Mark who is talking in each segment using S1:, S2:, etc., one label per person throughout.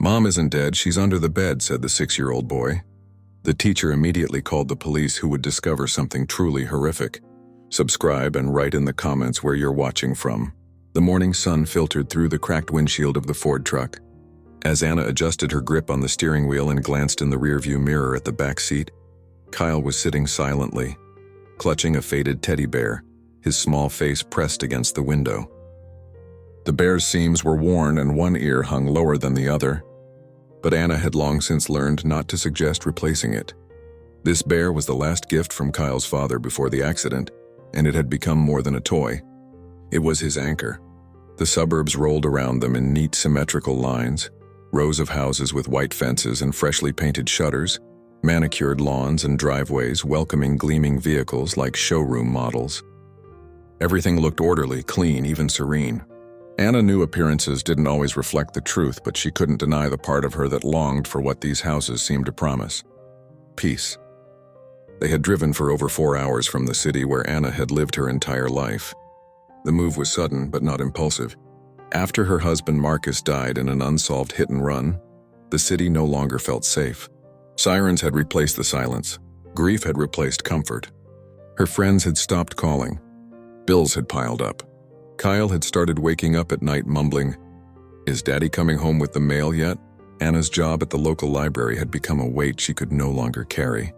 S1: "Mom isn't dead, she's under the bed," said the 6-year-old boy. The teacher immediately called the police, who would discover something truly horrific. Subscribe and write in the comments where you're watching from. The morning sun filtered through the cracked windshield of the Ford truck. As Anna adjusted her grip on the steering wheel and glanced in the rearview mirror at the back seat, Kyle was sitting silently, clutching a faded teddy bear, his small face pressed against the window. The bear's seams were worn and one ear hung lower than the other, but Anna had long since learned not to suggest replacing it. This bear was the last gift from Kyle's father before the accident, and it had become more than a toy. It was his anchor. The suburbs rolled around them in neat, symmetrical lines, rows of houses with white fences and freshly painted shutters, manicured lawns and driveways welcoming gleaming vehicles like showroom models. Everything looked orderly, clean, even serene. Anna knew appearances didn't always reflect the truth, but she couldn't deny the part of her that longed for what these houses seemed to promise: peace. They had driven for over 4 hours from the city where Anna had lived her entire life. The move was sudden, but not impulsive. After her husband Marcus died in an unsolved hit-and-run, the city no longer felt safe. Sirens had replaced the silence. Grief had replaced comfort. Her friends had stopped calling. Bills had piled up. Kyle had started waking up at night mumbling, "Is Daddy coming home with the mail yet?" Anna's job at the local library had become a weight she could no longer carry.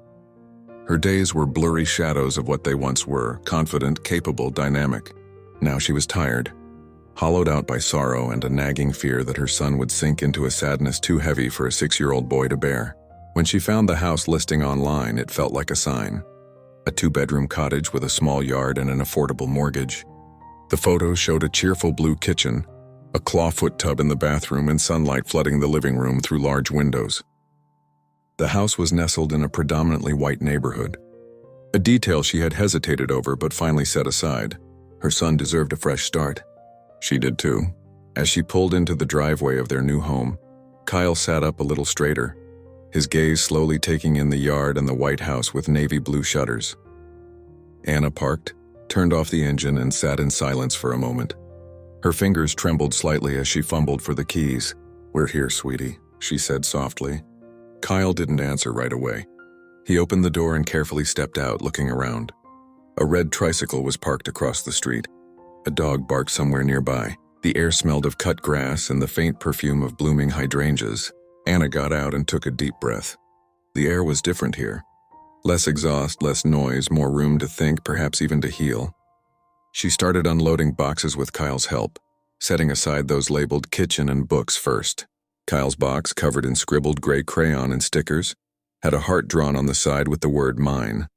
S1: Her days were blurry shadows of what they once were: confident, capable, dynamic. Now she was tired, hollowed out by sorrow and a nagging fear that her son would sink into a sadness too heavy for a 6-year-old boy to bear. When she found the house listing online, it felt like a sign: a 2-bedroom cottage with a small yard and an affordable mortgage. The photos showed a cheerful blue kitchen, a clawfoot tub in the bathroom, and sunlight flooding the living room through large windows. The house was nestled in a predominantly white neighborhood, a detail she had hesitated over but finally set aside. Her son deserved a fresh start. She did too. As she pulled into the driveway of their new home, Kyle sat up a little straighter, his gaze slowly taking in the yard and the white house with navy blue shutters. Anna parked, turned off the engine, and sat in silence for a moment. Her fingers trembled slightly as she fumbled for the keys. "We're here, sweetie," she said softly. Kyle didn't answer right away. He opened the door and carefully stepped out, looking around. A red tricycle was parked across the street. A dog barked somewhere nearby. The air smelled of cut grass and the faint perfume of blooming hydrangeas. Anna got out and took a deep breath. The air was different here. Less exhaust, less noise, more room to think, perhaps even to heal. She started unloading boxes with Kyle's help, setting aside those labeled kitchen and books first. Kyle's box, covered in scribbled gray crayon and stickers, had a heart drawn on the side with the word "mine."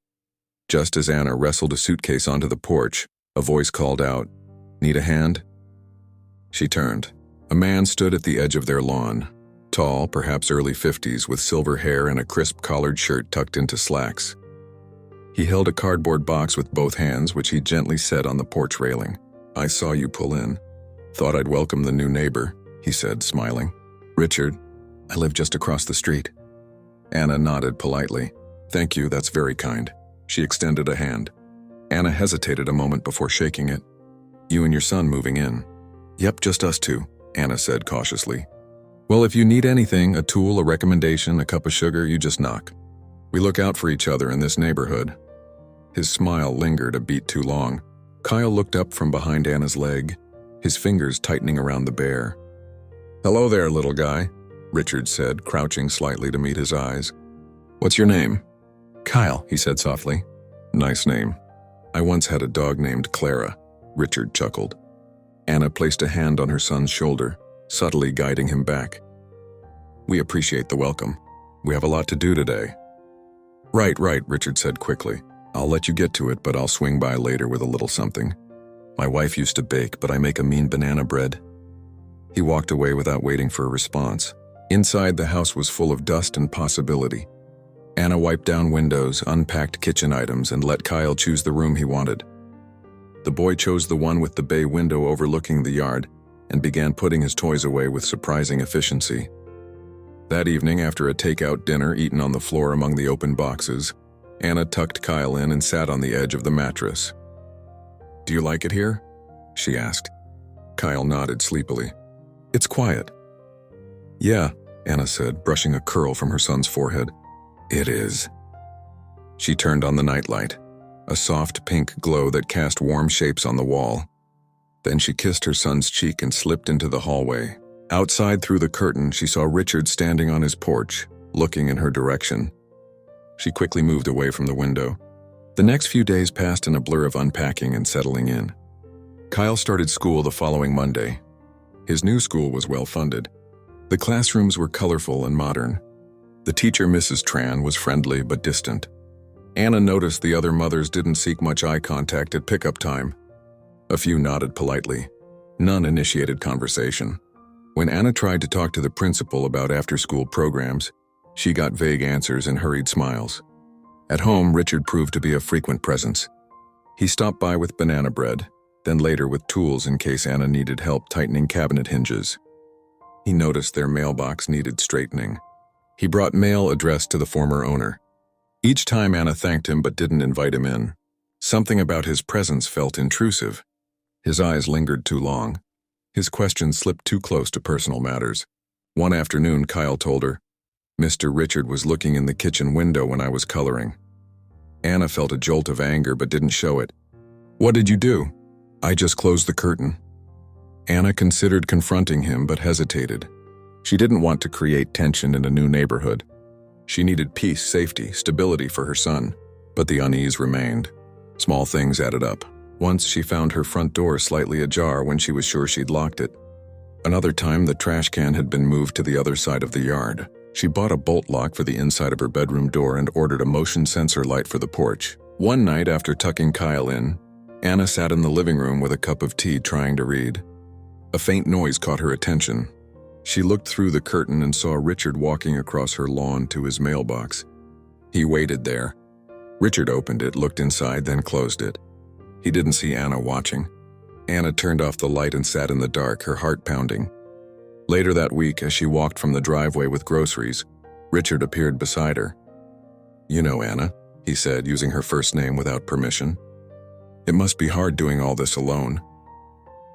S1: Just as Anna wrestled a suitcase onto the porch, a voice called out, "Need a hand?" She turned. A man stood at the edge of their lawn, tall, perhaps early 50s, with silver hair and a crisp collared shirt tucked into slacks. He held a cardboard box with both hands, which he gently set on the porch railing. "I saw you pull in. Thought I'd welcome the new neighbor," he said, smiling. "Richard, I live just across the street." Anna nodded politely. "Thank you, that's very kind." She extended a hand. Anna hesitated a moment before shaking it. "You and your son moving in?" "Yep, just us two," Anna said cautiously. "Well, if you need anything, a tool, a recommendation, a cup of sugar, you just knock. We look out for each other in this neighborhood." His smile lingered a beat too long. Kyle looked up from behind Anna's leg, his fingers tightening around the bear. "Hello there, little guy," Richard said, crouching slightly to meet his eyes. "What's your name?" "Kyle," he said softly. "Nice name. I once had a dog named Clara," Richard chuckled. Anna placed a hand on her son's shoulder, subtly guiding him back. "We appreciate the welcome. We have a lot to do today." Right, Richard said quickly. "I'll let you get to it, but I'll swing by later with a little something. My wife used to bake, but I make a mean banana bread." He walked away without waiting for a response. Inside, the house was full of dust and possibility. Anna wiped down windows, unpacked kitchen items, and let Kyle choose the room he wanted. The boy chose the one with the bay window overlooking the yard and began putting his toys away with surprising efficiency. That evening, after a takeout dinner eaten on the floor among the open boxes, Anna tucked Kyle in and sat on the edge of the mattress. "Do you like it here?" she asked. Kyle nodded sleepily. "It's quiet." "Yeah, Anna said, brushing a curl from her son's forehead. It is. She turned on the nightlight, a soft pink glow that cast warm shapes on the wall. Then she kissed her son's cheek and slipped into the hallway. Outside through the curtain, she saw Richard standing on his porch, looking in her direction. She quickly moved away from the window. The next few days passed in a blur of unpacking and settling in. Kyle started school the following Monday. His new school was well-funded. The classrooms were colorful and modern. The teacher, Mrs. Tran, was friendly but distant. Anna noticed the other mothers didn't seek much eye contact at pickup time. A few nodded politely. None initiated conversation. When Anna tried to talk to the principal about after-school programs, she got vague answers and hurried smiles. At home, Richard proved to be a frequent presence. He stopped by with banana bread, then later with tools in case Anna needed help tightening cabinet hinges. He noticed their mailbox needed straightening. He brought mail addressed to the former owner. Each time Anna thanked him but didn't invite him in. Something about his presence felt intrusive. His eyes lingered too long. His questions slipped too close to personal matters. One afternoon, Kyle told her, "Mr. Richard was looking in the kitchen window when I was coloring." Anna felt a jolt of anger but didn't show it. "What did you do?" "I just closed the curtain." Anna considered confronting him but hesitated. She didn't want to create tension in a new neighborhood. She needed peace, safety, stability for her son, but the unease remained. Small things added up. Once she found her front door slightly ajar when she was sure she'd locked it. Another time, the trash can had been moved to the other side of the yard. She bought a bolt lock for the inside of her bedroom door and ordered a motion sensor light for the porch. One night after tucking Kyle in, Anna sat in the living room with a cup of tea trying to read. A faint noise caught her attention. She looked through the curtain and saw Richard walking across her lawn to his mailbox. He waited there. Richard opened it, looked inside, then closed it. He didn't see Anna watching. Anna turned off the light and sat in the dark, her heart pounding. Later that week, as she walked from the driveway with groceries, Richard appeared beside her. "You know Anna," he said, using her first name without permission. "It must be hard doing all this alone."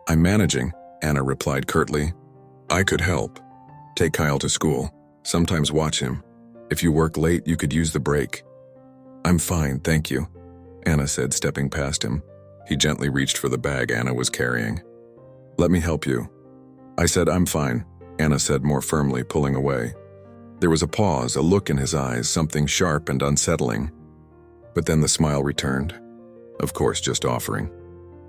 S1: "I'm managing," Anna replied curtly. "I could help. Take Kyle to school. Sometimes watch him. If you work late, you could use the break." "I'm fine, thank you," Anna said, stepping past him. He gently reached for the bag Anna was carrying. "Let me help you." "I said I'm fine," Anna said more firmly, pulling away. There was a pause, a look in his eyes, something sharp and unsettling. But then the smile returned. Of course, just offering.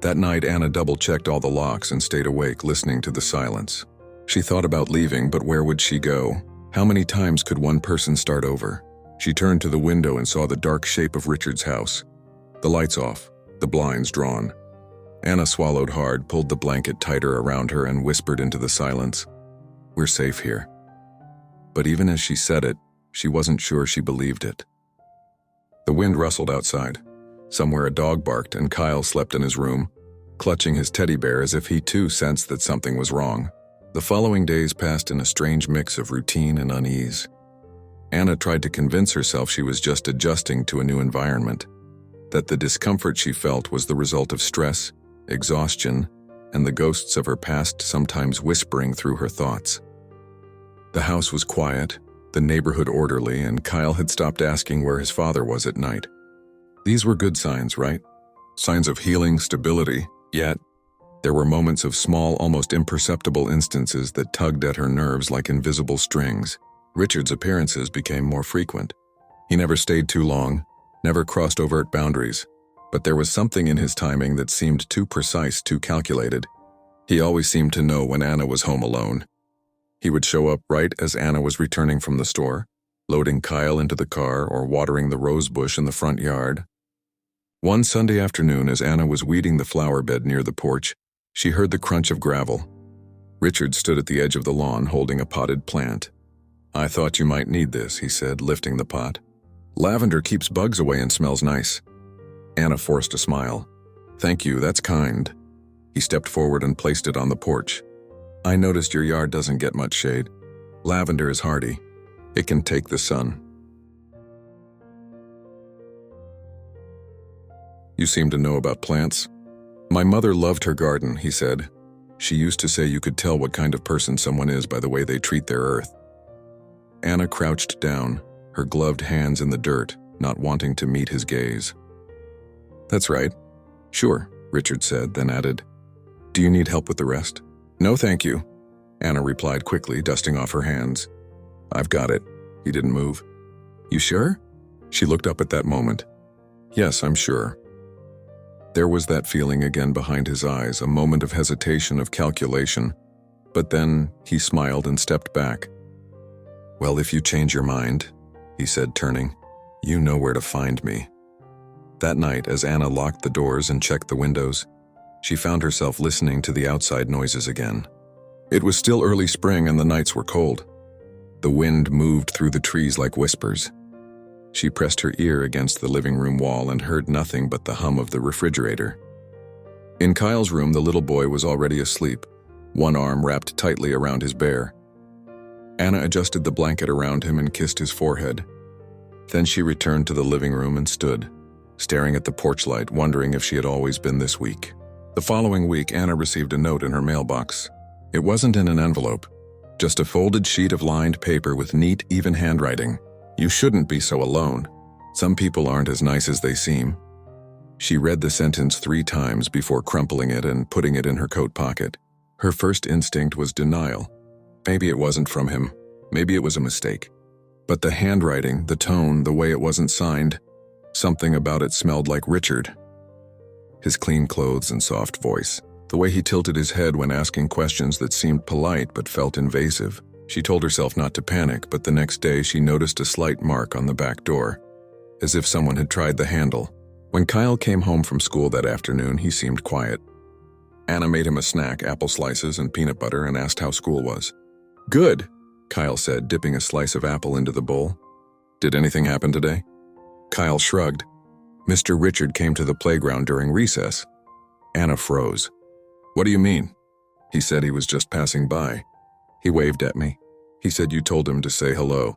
S1: That night, Anna double-checked all the locks and stayed awake, listening to the silence. She thought about leaving, but where would she go? How many times could one person start over? She turned to the window and saw the dark shape of Richard's house. The lights off, the blinds drawn. Anna swallowed hard, pulled the blanket tighter around her, and whispered into the silence, "We're safe here." But even as she said it, she wasn't sure she believed it. The wind rustled outside. Somewhere a dog barked, and Kyle slept in his room, clutching his teddy bear as if he too sensed that something was wrong. The following days passed in a strange mix of routine and unease. Anna tried to convince herself she was just adjusting to a new environment, that the discomfort she felt was the result of stress, exhaustion, and the ghosts of her past sometimes whispering through her thoughts. The house was quiet, the neighborhood orderly, and Kyle had stopped asking where his father was at night. These were good signs, right? Signs of healing, stability. Yet, there were moments of small, almost imperceptible instances that tugged at her nerves like invisible strings. Richard's appearances became more frequent. He never stayed too long, never crossed overt boundaries, but there was something in his timing that seemed too precise, too calculated. He always seemed to know when Anna was home alone. He would show up right as Anna was returning from the store, loading Kyle into the car or watering the rose bush in the front yard. One Sunday afternoon, as Anna was weeding the flower bed near the porch, she heard the crunch of gravel. Richard stood at the edge of the lawn holding a potted plant. "I thought you might need this," he said, lifting the pot. "Lavender keeps bugs away and smells nice." Anna forced a smile. "Thank you, that's kind." He stepped forward and placed it on the porch. "I noticed your yard doesn't get much shade. Lavender is hardy. It can take the sun." "You seem to know about plants." "My mother loved her garden," he said. "She used to say you could tell what kind of person someone is by the way they treat their earth." Anna crouched down, her gloved hands in the dirt, not wanting to meet his gaze. "That's right. Sure," Richard said, then added, "Do you need help with the rest?" "No, thank you," Anna replied quickly, dusting off her hands. "I've got it." He didn't move. "You sure?" She looked up at that moment. "Yes, I'm sure." There was that feeling again behind his eyes, a moment of hesitation, of calculation. But then he smiled and stepped back. "Well, if you change your mind," he said, turning, "you know where to find me." That night, as Anna locked the doors and checked the windows, she found herself listening to the outside noises again. It was still early spring and the nights were cold. The wind moved through the trees like whispers. She pressed her ear against the living room wall and heard nothing but the hum of the refrigerator. In Kyle's room, the little boy was already asleep, one arm wrapped tightly around his bear. Anna adjusted the blanket around him and kissed his forehead. Then she returned to the living room and stood, staring at the porch light, wondering if she had always been this weak. The following week, Anna received a note in her mailbox. It wasn't in an envelope, just a folded sheet of lined paper with neat, even handwriting. "You shouldn't be so alone. Some people aren't as nice as they seem." She read the sentence 3 times before crumpling it and putting it in her coat pocket. Her first instinct was denial. Maybe it wasn't from him. Maybe it was a mistake. But the handwriting, the tone, the way it wasn't signed, something about it smelled like Richard. His clean clothes and soft voice, the way he tilted his head when asking questions that seemed polite but felt invasive. She told herself not to panic, but the next day she noticed a slight mark on the back door, as if someone had tried the handle. When Kyle came home from school that afternoon, he seemed quiet. Anna made him a snack, apple slices and peanut butter, and asked how school was. "Good," Kyle said, dipping a slice of apple into the bowl. "Did anything happen today?" Kyle shrugged. "Mr. Richard came to the playground during recess." Anna froze. "What do you mean?" "He said he was just passing by. He waved at me. He said you told him to say hello."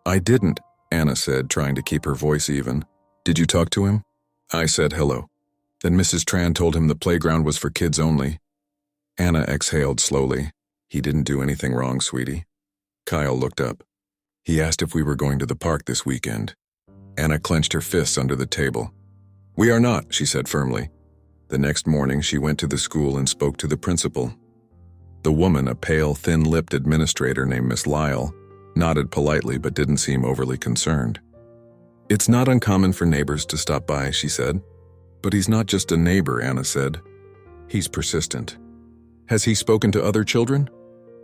S1: "I didn't," Anna said, trying to keep her voice even. "Did you talk to him?" "I said hello. Then Mrs. Tran told him the playground was for kids only." Anna exhaled slowly. "He didn't do anything wrong, sweetie." Kyle looked up. "He asked if we were going to the park this weekend." Anna clenched her fists under the table. "We are not," she said firmly. The next morning, she went to the school and spoke to the principal. The woman, a pale, thin-lipped administrator named Miss Lyle, nodded politely but didn't seem overly concerned. "It's not uncommon for neighbors to stop by," she said. "But he's not just a neighbor," Anna said. "He's persistent." "Has he spoken to other children?"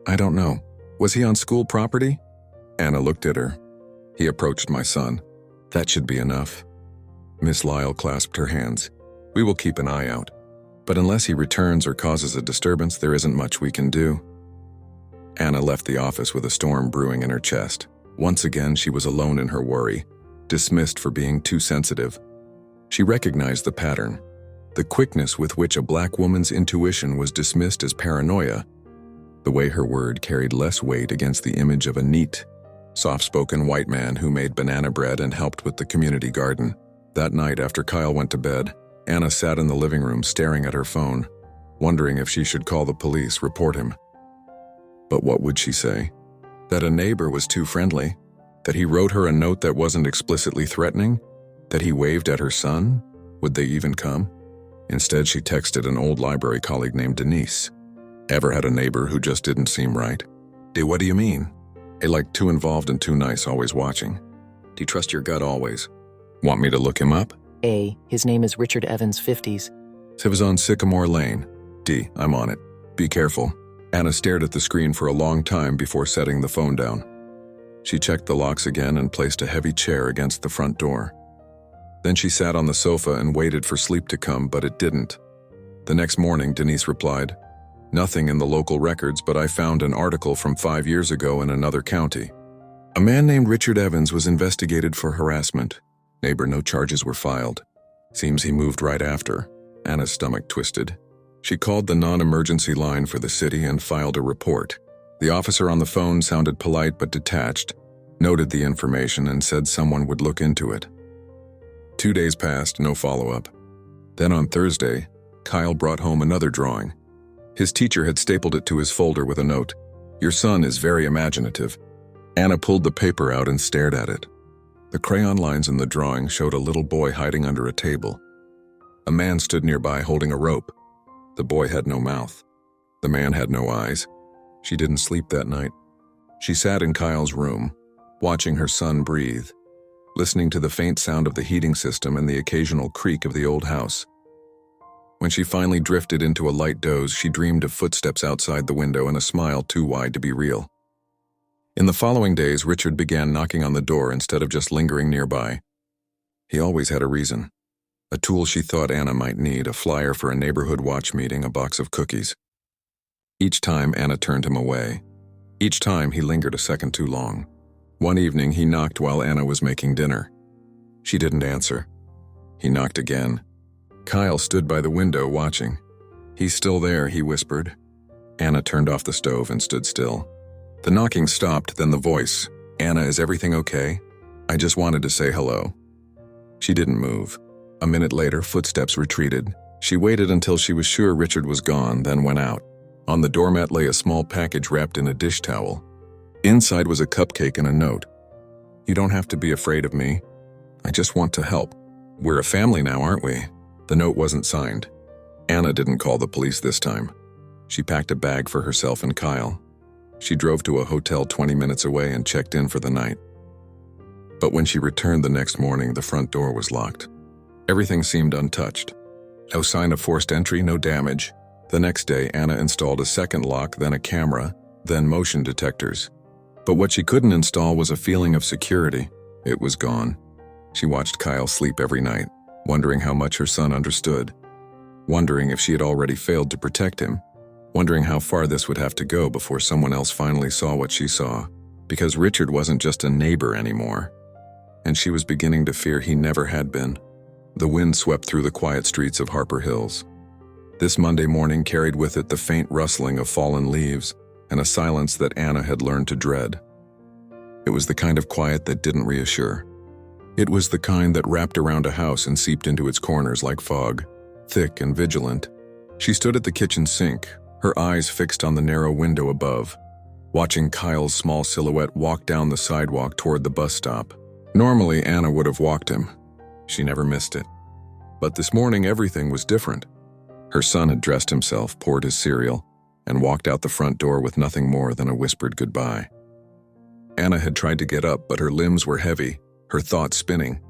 S1: "I don't know. Was he on school property?" Anna looked at her. "He approached my son. That should be enough." Miss Lyle clasped her hands. "We will keep an eye out. But unless he returns or causes a disturbance, there isn't much we can do." Anna left the office with a storm brewing in her chest. Once again, she was alone in her worry, dismissed for being too sensitive. She recognized the pattern, the quickness with which a black woman's intuition was dismissed as paranoia, the way her word carried less weight against the image of a neat, soft-spoken white man who made banana bread and helped with the community garden. That night, after Kyle went to bed, Anna sat in the living room staring at her phone, wondering if she should call the police, report him. But what would she say? That a neighbor was too friendly? That he wrote her a note that wasn't explicitly threatening? That he waved at her son? Would they even come? Instead, she texted an old library colleague named Denise. "Ever had a neighbor who just didn't seem right?" What do you mean?" Like too involved and too nice, always watching." Do you trust your gut always?" "Want me to look him up?"
S2: His name is Richard Evans, 50s.
S1: Lives on Sycamore Lane. I'm on it. Be careful." Anna stared at the screen for a long time before setting the phone down. She checked the locks again and placed a heavy chair against the front door. Then she sat on the sofa and waited for sleep to come, but it didn't. The next morning, Denise replied, "Nothing in the local records, but I found an article from 5 years ago in another county. A man named Richard Evans was investigated for harassment. Neighbor, no charges were filed. Seems he moved right after." Anna's stomach twisted. She called the non-emergency line for the city and filed a report. The officer on the phone sounded polite but detached, noted the information and said someone would look into it. 2 days passed, no follow-up. Then on Thursday, Kyle brought home another drawing. His teacher had stapled it to his folder with a note. "Your son is very imaginative." Anna pulled the paper out and stared at it. The crayon lines in the drawing showed a little boy hiding under a table. A man stood nearby holding a rope. The boy had no mouth. The man had no eyes. She didn't sleep that night. She sat in Kyle's room, watching her son breathe, listening to the faint sound of the heating system and the occasional creak of the old house. When she finally drifted into a light doze, she dreamed of footsteps outside the window and a smile too wide to be real. In the following days, Richard began knocking on the door instead of just lingering nearby. He always had a reason. A tool she thought Anna might need, a flyer for a neighborhood watch meeting, a box of cookies. Each time, Anna turned him away. Each time, he lingered a second too long. One evening, he knocked while Anna was making dinner. She didn't answer. He knocked again. Kyle stood by the window watching. "He's still there," he whispered. Anna turned off the stove and stood still. The knocking stopped, then the voice. "Anna, is everything okay? I just wanted to say hello." She didn't move. A minute later, footsteps retreated. She waited until she was sure Richard was gone, then went out. On the doormat lay a small package wrapped in a dish towel. Inside was a cupcake and a note. "You don't have to be afraid of me. I just want to help. We're a family now, aren't we?" The note wasn't signed. Anna didn't call the police this time. She packed a bag for herself and Kyle. She drove to a hotel 20 minutes away and checked in for the night. But when she returned the next morning, the front door was locked. Everything seemed untouched. No sign of forced entry, no damage. The next day, Anna installed a second lock, then a camera, then motion detectors. But what she couldn't install was a feeling of security. It was gone. She watched Kyle sleep every night, wondering how much her son understood, wondering if she had already failed to protect him, wondering how far this would have to go before someone else finally saw what she saw, because Richard wasn't just a neighbor anymore, and she was beginning to fear he never had been. The wind swept through the quiet streets of Harper Hills. This Monday morning carried with it the faint rustling of fallen leaves and a silence that Anna had learned to dread. It was the kind of quiet that didn't reassure. It was the kind that wrapped around a house and seeped into its corners like fog, thick and vigilant. She stood at the kitchen sink, her eyes fixed on the narrow window above, watching Kyle's small silhouette walk down the sidewalk toward the bus stop. Normally, Anna would have walked him. She never missed it. But this morning, everything was different. Her son had dressed himself, poured his cereal, and walked out the front door with nothing more than a whispered goodbye. Anna had tried to get up, but her limbs were heavy, her thoughts spinning.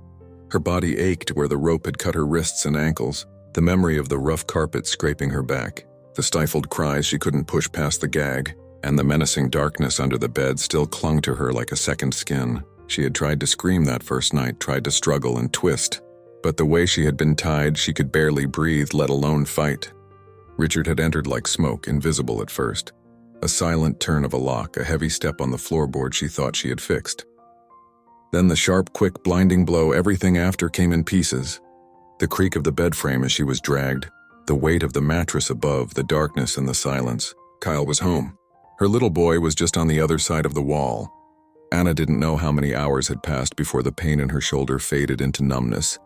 S1: Her body ached where the rope had cut her wrists and ankles, the memory of the rough carpet scraping her back, the stifled cries she couldn't push past the gag, and the menacing darkness under the bed still clung to her like a second skin. She had tried to scream that first night, tried to struggle and twist, but the way she had been tied, she could barely breathe, let alone fight. Richard had entered like smoke, invisible at first. A silent turn of a lock, a heavy step on the floorboard she thought she had fixed. Then the sharp, quick, blinding blow, everything after came in pieces. The creak of the bed frame as she was dragged, the weight of the mattress above, the darkness and the silence. Kyle was home. Her little boy was just on the other side of the wall. Anna didn't know how many hours had passed before the pain in her shoulder faded into numbness,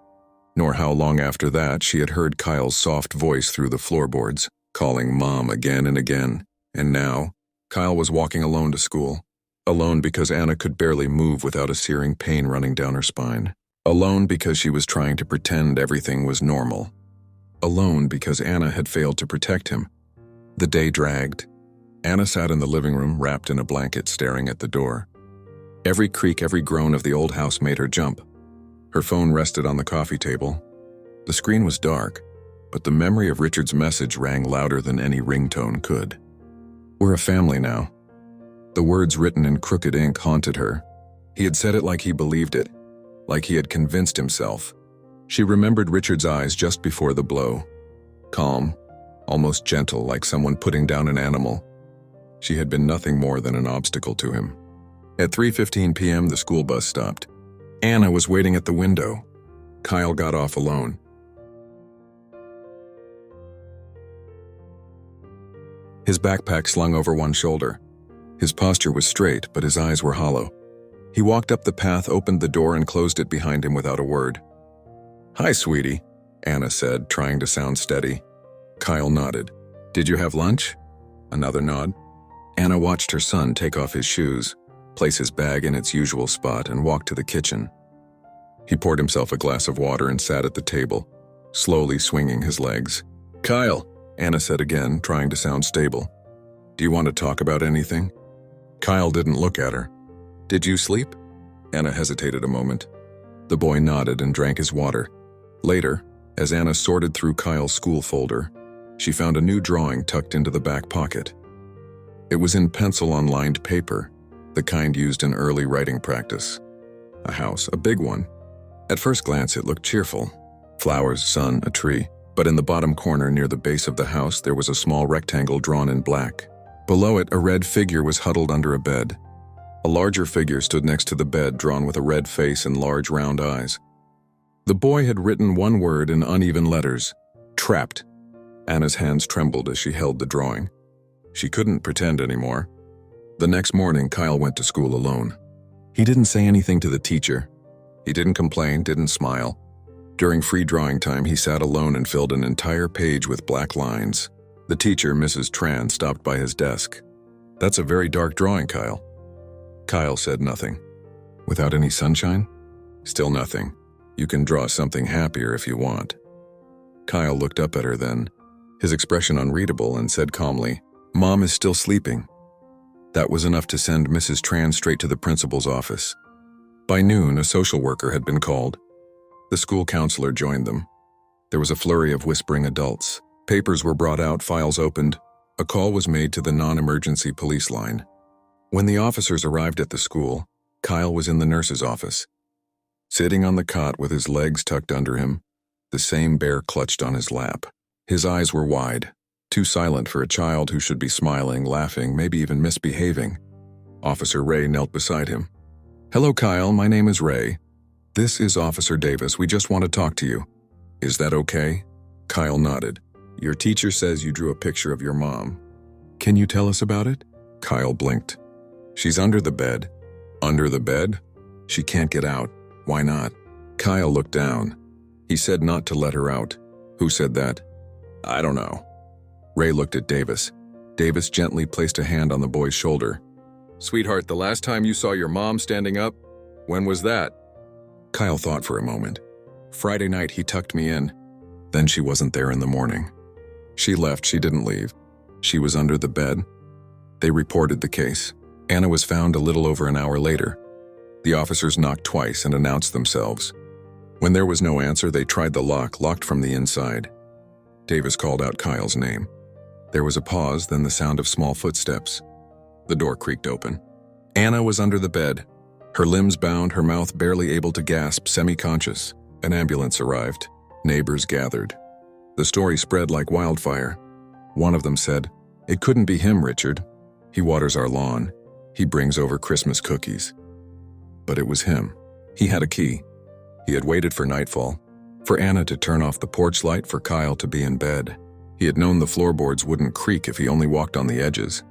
S1: nor how long after that she had heard Kyle's soft voice through the floorboards, calling Mom again and again. And now, Kyle was walking alone to school. Alone because Anna could barely move without a searing pain running down her spine. Alone because she was trying to pretend everything was normal. Alone because Anna had failed to protect him. The day dragged. Anna sat in the living room, wrapped in a blanket, staring at the door. Every creak, every groan of the old house made her jump. Her phone rested on the coffee table. The screen was dark, but the memory of Richard's message rang louder than any ringtone could. "We're a family now." The words written in crooked ink haunted her. He had said it like he believed it, like he had convinced himself. She remembered Richard's eyes just before the blow. Calm, almost gentle, like someone putting down an animal. She had been nothing more than an obstacle to him. At 3:15 p.m., the school bus stopped. Anna was waiting at the window. Kyle got off alone. His backpack slung over one shoulder. His posture was straight, but his eyes were hollow. He walked up the path, opened the door, and closed it behind him without a word. "Hi, sweetie," Anna said, trying to sound steady. Kyle nodded. "Did you have lunch?" Another nod. Anna watched her son take off his shoes. place his bag in its usual spot, and walk to the kitchen. He poured himself a glass of water and sat at the table, slowly swinging his legs. "Kyle," Anna said again, trying to sound stable. "Do you want to talk about anything?" Kyle didn't look at her. "Did you sleep?" Anna hesitated a moment. The boy nodded and drank his water. Later, as Anna sorted through Kyle's school folder, she found a new drawing tucked into the back pocket. It was in pencil on lined paper, the kind used in early writing practice. A house, a big one. At first glance, it looked cheerful. Flowers, sun, a tree. But in the bottom corner near the base of the house, there was a small rectangle drawn in black. Below it, a red figure was huddled under a bed. A larger figure stood next to the bed, drawn with a red face and large round eyes. The boy had written one word in uneven letters: "Trapped." Anna's hands trembled as she held the drawing. She couldn't pretend anymore. The next morning, Kyle went to school alone. He didn't say anything to the teacher. He didn't complain, didn't smile. During free drawing time, he sat alone and filled an entire page with black lines. The teacher, Mrs. Tran, stopped by his desk. "That's a very dark drawing, Kyle." Kyle said nothing. "Without any sunshine?" "Still nothing. You can draw something happier if you want." Kyle looked up at her then, his expression unreadable, and said calmly, "Mom is still sleeping." That was enough to send Mrs. Tran straight to the principal's office. By noon, a social worker had been called. The school counselor joined them. There was a flurry of whispering adults. Papers were brought out, files opened. A call was made to the non-emergency police line. When the officers arrived at the school, Kyle was in the nurse's office. Sitting on the cot with his legs tucked under him, the same bear clutched on his lap. His eyes were wide, too silent for a child who should be smiling, laughing, maybe even misbehaving. Officer Ray knelt beside him. "Hello, Kyle, my name is Ray. This is Officer Davis. We just want to talk to you. Is that okay?" Kyle nodded. "Your teacher says you drew a picture of your mom. Can you tell us about it?" Kyle blinked. "She's under the bed." "Under the bed? She can't get out. Why not?" Kyle looked down. "He said not to let her out." "Who said that?" "I don't know." Ray looked at Davis. Davis gently placed a hand on the boy's shoulder. "Sweetheart, the last time you saw your mom standing up, when was that?" Kyle thought for a moment. "Friday night, he tucked me in. Then she wasn't there in the morning. She left, she didn't leave. She was under the bed." They reported the case. Anna was found a little over an hour later. The officers knocked twice and announced themselves. When there was no answer, they tried the lock, locked from the inside. Davis called out Kyle's name. There was a pause, then the sound of small footsteps. The door creaked open. Anna was under the bed, her limbs bound, her mouth barely able to gasp, semi-conscious. An ambulance arrived. Neighbors gathered. The story spread like wildfire. One of them said, "It couldn't be him, Richard. He waters our lawn. He brings over Christmas cookies." But it was him. He had a key. He had waited for nightfall, for Anna to turn off the porch light, for Kyle to be in bed. He had known the floorboards wouldn't creak if he only walked on the edges.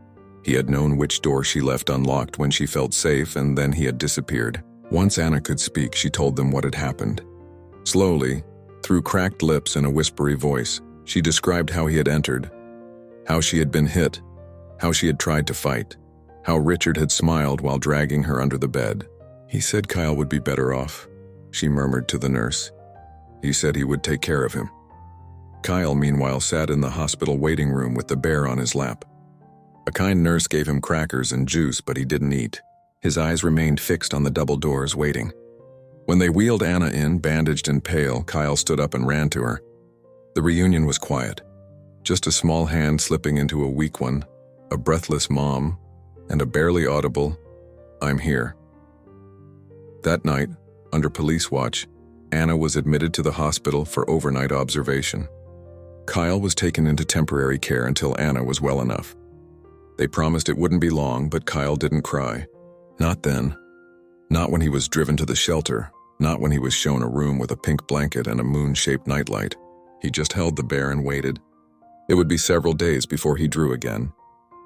S1: He had known which door she left unlocked when she felt safe, and then he had disappeared. Once Anna could speak, she told them what had happened. Slowly, through cracked lips and a whispery voice, she described how he had entered, how she had been hit, how she had tried to fight, how Richard had smiled while dragging her under the bed. "He said Kyle would be better off," she murmured to the nurse. "He said he would take care of him." Kyle, meanwhile, sat in the hospital waiting room with the bear on his lap. A kind nurse gave him crackers and juice, but he didn't eat. His eyes remained fixed on the double doors, waiting. When they wheeled Anna in, bandaged and pale, Kyle stood up and ran to her. The reunion was quiet. Just a small hand slipping into a weak one, a breathless mom, and a barely audible, "I'm here." That night, under police watch, Anna was admitted to the hospital for overnight observation. Kyle was taken into temporary care until Anna was well enough. They promised it wouldn't be long, but Kyle didn't cry. Not then. Not when he was driven to the shelter. Not when he was shown a room with a pink blanket and a moon-shaped nightlight. He just held the bear and waited. It would be several days before he drew again.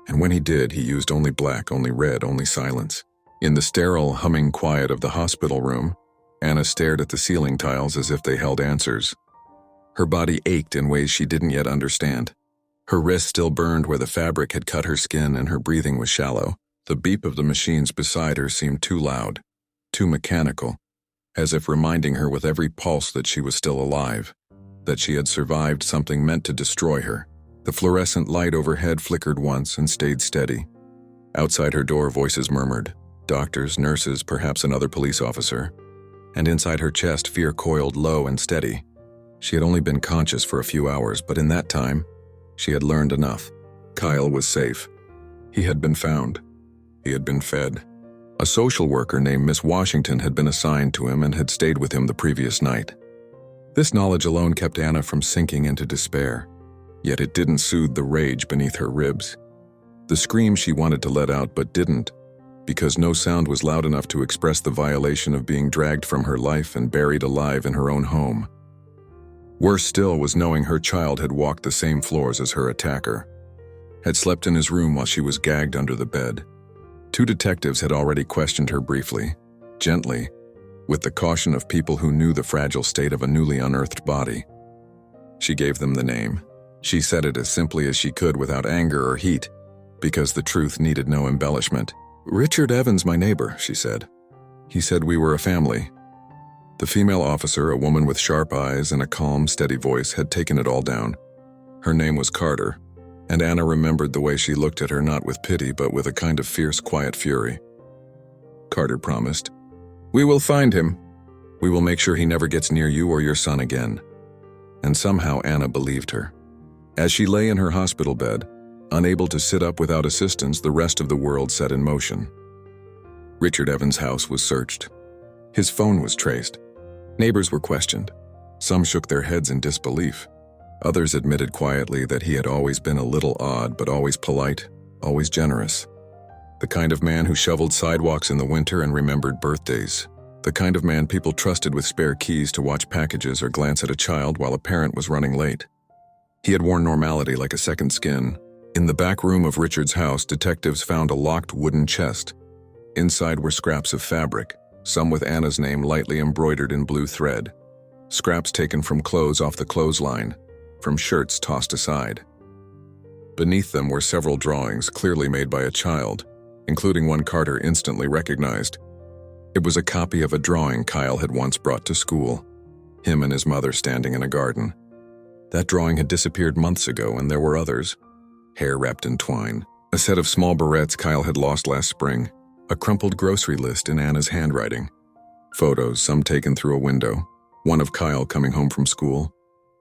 S1: And when he did, he used only black, only red, only silence. In the sterile, humming quiet of the hospital room, Anna stared at the ceiling tiles as if they held answers. Her body ached in ways she didn't yet understand. Her wrist still burned where the fabric had cut her skin, and her breathing was shallow, The beep of the machines beside her seemed too loud, too mechanical, as if reminding her with every pulse that she was still alive, that she had survived something meant to destroy her. The fluorescent light overhead flickered once and stayed steady. Outside her door, voices murmured, doctors, nurses, perhaps another police officer. And inside her chest, fear coiled low and steady. She had only been conscious for a few hours, but in that time, she had learned enough. Kyle was safe. He had been found. He had been fed. A social worker named Miss Washington had been assigned to him and had stayed with him the previous night. This knowledge alone kept Anna from sinking into despair, yet it didn't soothe the rage beneath her ribs. The scream she wanted to let out but didn't, because no sound was loud enough to express the violation of being dragged from her life and buried alive in her own home. Worse still was knowing her child had walked the same floors as her attacker, had slept in his room while she was gagged under the bed. 2 detectives had already questioned her briefly, gently, with the caution of people who knew the fragile state of a newly unearthed body. She gave them the name. She said it as simply as she could without anger or heat, because the truth needed no embellishment. "Richard Evans, my neighbor," she said. "He said we were a family." The female officer, a woman with sharp eyes and a calm, steady voice, had taken it all down. Her name was Carter, and Anna remembered the way she looked at her not with pity but with a kind of fierce, quiet fury. Carter promised, "We will find him. We will make sure he never gets near you or your son again." And somehow Anna believed her. As she lay in her hospital bed, unable to sit up without assistance, the rest of the world set in motion. Richard Evans' house was searched. His phone was traced. Neighbors were questioned. Some shook their heads in disbelief. Others admitted quietly that he had always been a little odd, but always polite, always generous. The kind of man who shoveled sidewalks in the winter and remembered birthdays. The kind of man people trusted with spare keys to watch packages or glance at a child while a parent was running late. He had worn normality like a second skin. In the back room of Richard's house, detectives found a locked wooden chest. Inside were scraps of fabric, some with Anna's name lightly embroidered in blue thread. Scraps taken from clothes off the clothesline, from shirts tossed aside. Beneath them were several drawings clearly made by a child, including one Carter instantly recognized. It was a copy of a drawing Kyle had once brought to school, him and his mother standing in a garden. That drawing had disappeared months ago, and there were others, hair wrapped in twine, a set of small barrettes Kyle had lost last spring, a crumpled grocery list in Anna's handwriting, photos, some taken through a window, one of Kyle coming home from school,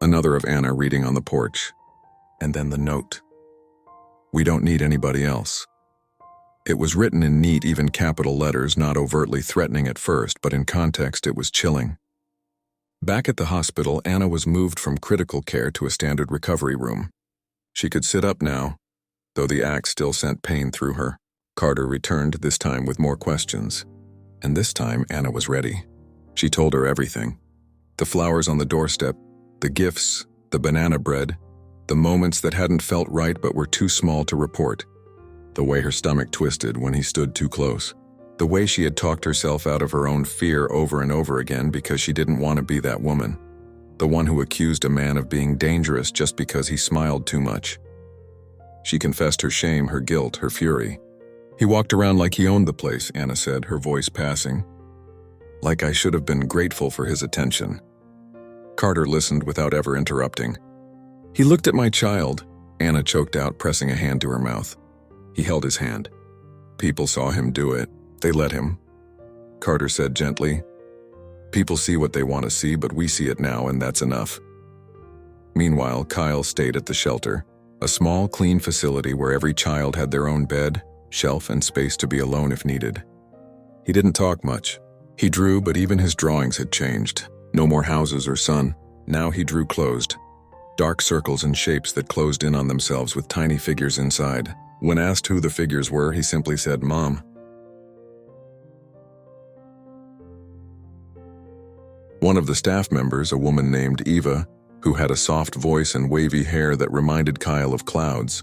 S1: another of Anna reading on the porch, and then the note. "We don't need anybody else." It was written in neat, even capital letters, not overtly threatening at first, but in context it was chilling. Back at the hospital, Anna was moved from critical care to a standard recovery room. She could sit up now, though the act still sent pain through her. Carter returned, this time with more questions. And this time, Anna was ready. She told her everything. The flowers on the doorstep, the gifts, the banana bread, the moments that hadn't felt right but were too small to report. The way her stomach twisted when he stood too close. The way she had talked herself out of her own fear over and over again because she didn't want to be that woman. The one who accused a man of being dangerous just because he smiled too much. She confessed her shame, her guilt, her fury. "He walked around like he owned the place," Anna said, her voice passing. "Like I should have been grateful for his attention." Carter listened without ever interrupting. "He looked at my child," Anna choked out, pressing a hand to her mouth. He held his hand. "People saw him do it. They let him." Carter said gently, "People see what they want to see, but we see it now, and that's enough." Meanwhile, Kyle stayed at the shelter, a small, clean facility where every child had their own bed, shelf, and space to be alone if needed. He didn't talk much. He drew, but even his drawings had changed. No more houses or sun. Now he drew closed. Dark circles and shapes that closed in on themselves with tiny figures inside. When asked who the figures were, he simply said, "Mom." One of the staff members, a woman named Eva, who had a soft voice and wavy hair that reminded Kyle of clouds,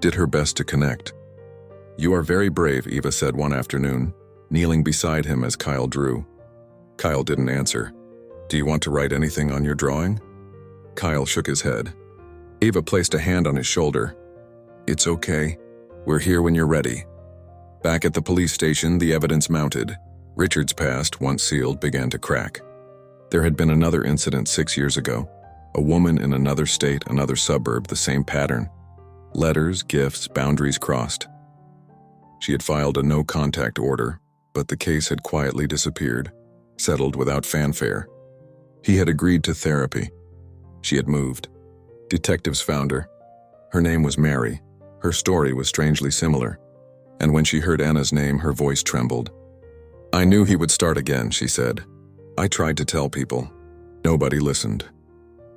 S1: did her best to connect. "You are very brave," Eva said one afternoon, kneeling beside him as Kyle drew. Kyle didn't answer. "Do you want to write anything on your drawing?" Kyle shook his head. Eva placed a hand on his shoulder. "It's okay. We're here when you're ready." Back at the police station, the evidence mounted. Richard's past, once sealed, began to crack. There had been another incident 6 years ago. A woman in another state, another suburb, the same pattern. Letters, gifts, boundaries crossed. She had filed a no-contact order, but the case had quietly disappeared, settled without fanfare. He had agreed to therapy. She had moved. Detectives found her. Her name was Mary. Her story was strangely similar. And when she heard Anna's name, her voice trembled. "I knew he would start again," she said. "I tried to tell people. Nobody listened."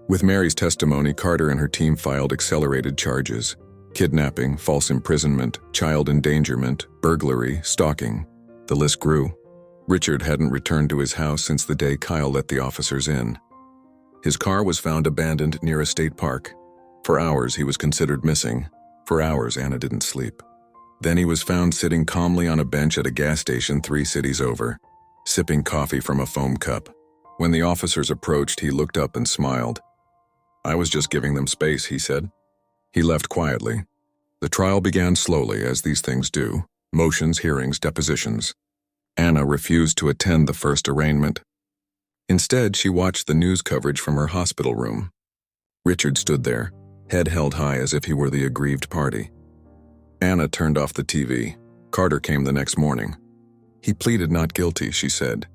S1: With Mary's testimony, Carter and her team filed accelerated charges: kidnapping, false imprisonment, child endangerment, burglary, stalking. The list grew. Richard hadn't returned to his house since the day Kyle let the officers in. His car was found abandoned near a state park. For hours, he was considered missing. For hours, Anna didn't sleep. Then he was found sitting calmly on a bench at a gas station 3 cities over, sipping coffee from a foam cup. When the officers approached, he looked up and smiled. "I was just giving them space," he said. He left quietly. The trial began slowly, as these things do: motions, hearings, depositions. Anna refused to attend the first arraignment. Instead, she watched the news coverage from her hospital room. Richard stood there, head held high as if he were the aggrieved party. Anna turned off the TV. Carter came the next morning. "He pleaded not guilty," she said.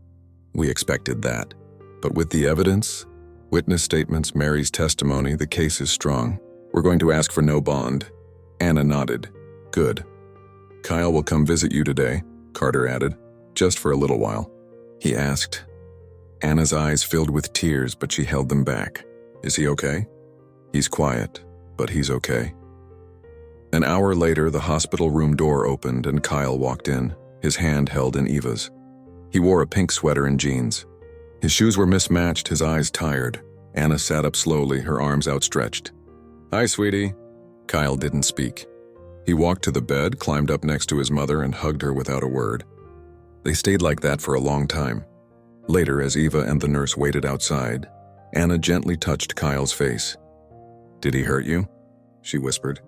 S1: "We expected that. But with the evidence, witness statements, Mary's testimony, the case is strong. We're going to ask for no bond." Anna nodded. "Good. Kyle will come visit you today," Carter added. "Just for a little while." He asked. Anna's eyes filled with tears, but she held them back. "Is he okay?" "He's quiet, but he's okay." An hour later, the hospital room door opened and Kyle walked in, his hand held in Eva's. He wore a pink sweater and jeans. His shoes were mismatched, his eyes tired. Anna sat up slowly, her arms outstretched. "Hi, sweetie." Kyle didn't speak. He walked to the bed, climbed up next to his mother, and hugged her without a word. They stayed like that for a long time. Later, as Eva and the nurse waited outside, Anna gently touched Kyle's face. "Did he hurt you?" she whispered.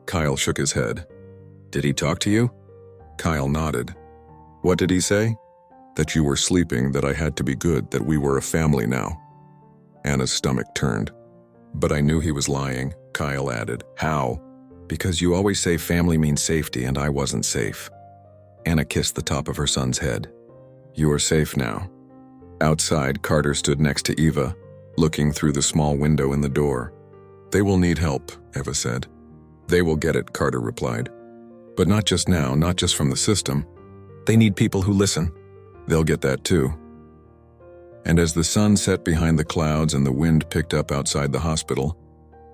S1: Kyle shook his head. "Did he talk to you?" Kyle nodded. "What did he say?" "That you were sleeping, that I had to be good, that we were a family now." Anna's stomach turned. "But I knew he was lying," Kyle added. "How?" "Because you always say family means safety, and I wasn't safe." Anna kissed the top of her son's head. "You are safe now." Outside, Carter stood next to Eva, looking through the small window in the door. "They will need help," Eva said. "They will get it," Carter replied. "But not just now, not just from the system. They need people who listen. They'll get that too." And as the sun set behind the clouds and the wind picked up outside the hospital,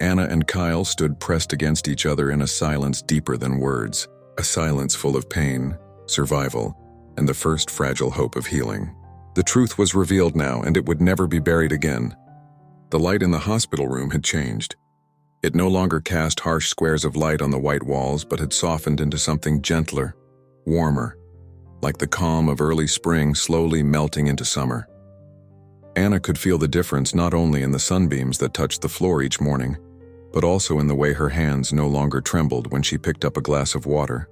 S1: Anna and Kyle stood pressed against each other in a silence deeper than words, a silence full of pain, survival, and the first fragile hope of healing. The truth was revealed now, and it would never be buried again. The light in the hospital room had changed. It no longer cast harsh squares of light on the white walls, but had softened into something gentler, warmer, like the calm of early spring slowly melting into summer. Anna could feel the difference not only in the sunbeams that touched the floor each morning, but also in the way her hands no longer trembled when she picked up a glass of water.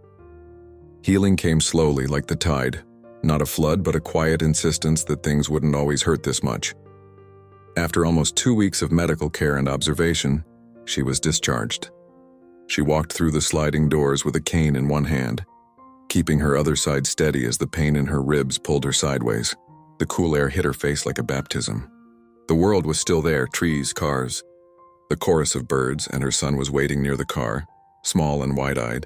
S1: Healing came slowly like the tide, not a flood but a quiet insistence that things wouldn't always hurt this much. After almost 2 weeks of medical care and observation, she was discharged. She walked through the sliding doors with a cane in one hand, keeping her other side steady as the pain in her ribs pulled her sideways. The cool air hit her face like a baptism. The world was still there, trees, cars, the chorus of birds, and her son was waiting near the car, small and wide-eyed,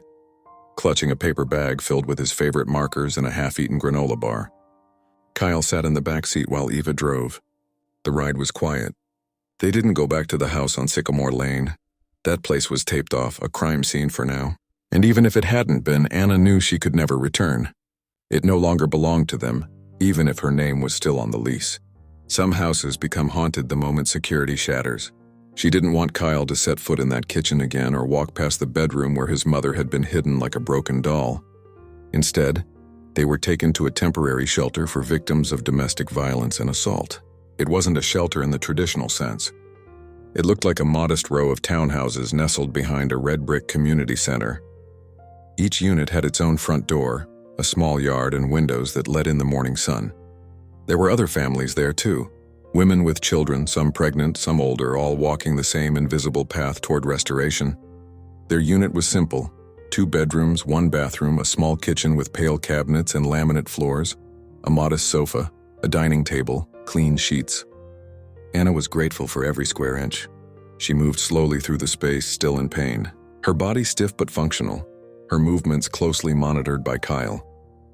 S1: clutching a paper bag filled with his favorite markers and a half-eaten granola bar. Kyle sat in the back seat while Eva drove. The ride was quiet. They didn't go back to the house on Sycamore Lane. That place was taped off, a crime scene for now. And even if it hadn't been, Anna knew she could never return. It no longer belonged to them, even if her name was still on the lease. Some houses become haunted the moment security shatters. She didn't want Kyle to set foot in that kitchen again or walk past the bedroom where his mother had been hidden like a broken doll. Instead, they were taken to a temporary shelter for victims of domestic violence and assault. It wasn't a shelter in the traditional sense. It looked like a modest row of townhouses nestled behind a red brick community center. Each unit had its own front door, a small yard and windows that let in the morning sun. There were other families there too, women with children, some pregnant, some older, all walking the same invisible path toward restoration. Their unit was simple: 2 bedrooms, 1 bathroom, a small kitchen with pale cabinets and laminate floors, a modest sofa, a dining table, clean sheets. Anna was grateful for every square inch. She moved slowly through the space, still in pain, her body stiff but functional, her movements closely monitored by Kyle,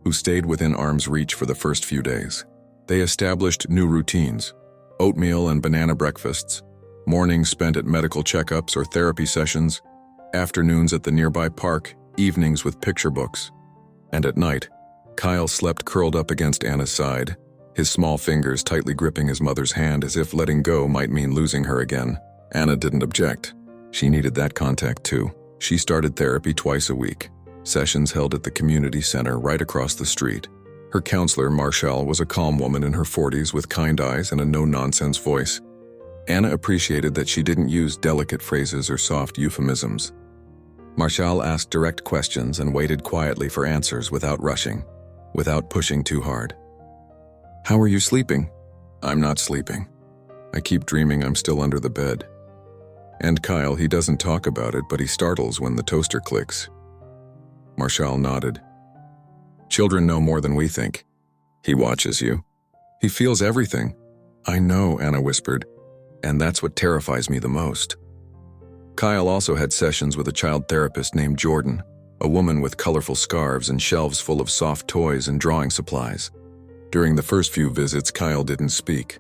S1: who stayed within arm's reach for the first few days. They established new routines: oatmeal and banana breakfasts, mornings spent at medical checkups or therapy sessions, afternoons at the nearby park, evenings with picture books. And at night, Kyle slept curled up against Anna's side, his small fingers tightly gripping his mother's hand as if letting go might mean losing her again. Anna didn't object. She needed that contact too. She started therapy twice a week, sessions held at the community center right across the street. Her counselor, Marshall, was a calm woman in her 40s with kind eyes and a no-nonsense voice. Anna appreciated that she didn't use delicate phrases or soft euphemisms. Marshall asked direct questions and waited quietly for answers without rushing, without pushing too hard. "How are you sleeping?" "I'm not sleeping. I keep dreaming I'm still under the bed." And Kyle, he doesn't talk about it, but he startles when the toaster clicks. Marshall nodded. "Children know more than we think. He watches you. He feels everything." "I know," Anna whispered, "and that's what terrifies me the most." Kyle also had sessions with a child therapist named Jordan, a woman with colorful scarves and shelves full of soft toys and drawing supplies. During the first few visits, Kyle didn't speak.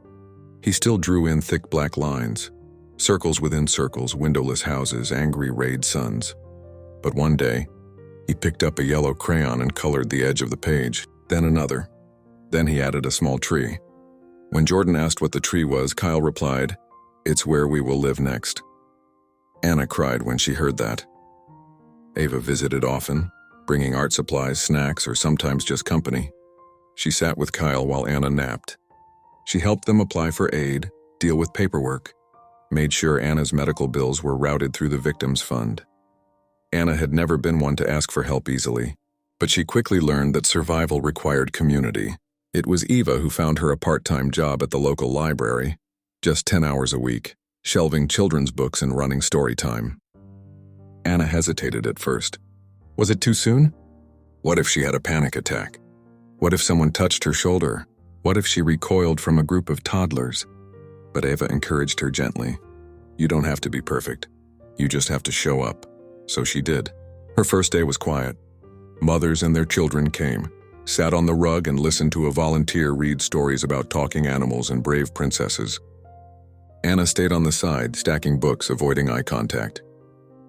S1: He still drew in thick black lines, circles within circles, windowless houses, angry rayed suns. But one day, he picked up a yellow crayon and colored the edge of the page, then another. Then he added a small tree. When Jordan asked what the tree was, Kyle replied, "It's where we will live next." Anna cried when she heard that. Ava visited often, bringing art supplies, snacks, or sometimes just company. She sat with Kyle while Anna napped. She helped them apply for aid, deal with paperwork, made sure Anna's medical bills were routed through the victims' fund. Anna had never been one to ask for help easily, but she quickly learned that survival required community. It was Eva who found her a part-time job at the local library, just 10 hours a week, shelving children's books and running story time. Anna hesitated at first. Was it too soon? What if she had a panic attack? What if someone touched her shoulder? What if she recoiled from a group of toddlers? But Eva encouraged her gently. "You don't have to be perfect. You just have to show up." So she did. Her first day was quiet. Mothers and their children came, sat on the rug and listened to a volunteer read stories about talking animals and brave princesses. Anna stayed on the side, stacking books, avoiding eye contact.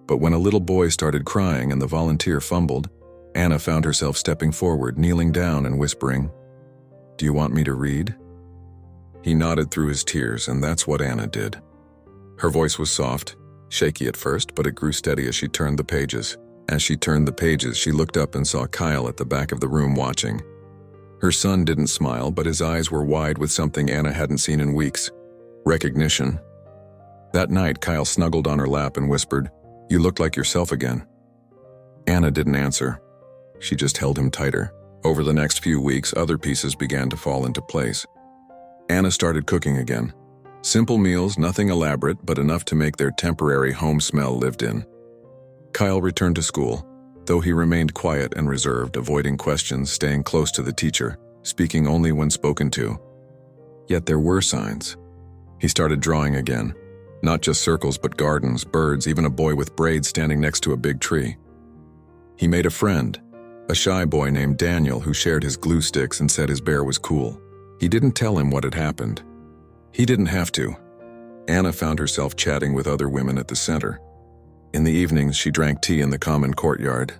S1: But when a little boy started crying and the volunteer fumbled, Anna found herself stepping forward, kneeling down and whispering, "Do you want me to read?" He nodded through his tears, and that's what Anna did. Her voice was soft, shaky at first, but it grew steady as she turned the pages. As she turned the pages, she looked up and saw Kyle at the back of the room watching. Her son didn't smile, but his eyes were wide with something Anna hadn't seen in weeks: recognition. That night, Kyle snuggled on her lap and whispered, "You look like yourself again." Anna didn't answer. She just held him tighter. Over the next few weeks, other pieces began to fall into place. Anna started cooking again. Simple meals, nothing elaborate, but enough to make their temporary home smell lived in. Kyle returned to school, though he remained quiet and reserved, avoiding questions, staying close to the teacher, speaking only when spoken to. Yet there were signs. He started drawing again. Not just circles, but gardens, birds, even a boy with braids standing next to a big tree. He made a friend, a shy boy named Daniel who shared his glue sticks and said his bear was cool. He didn't tell him what had happened. He didn't have to. Anna found herself chatting with other women at the center. In the evenings, she drank tea in the common courtyard.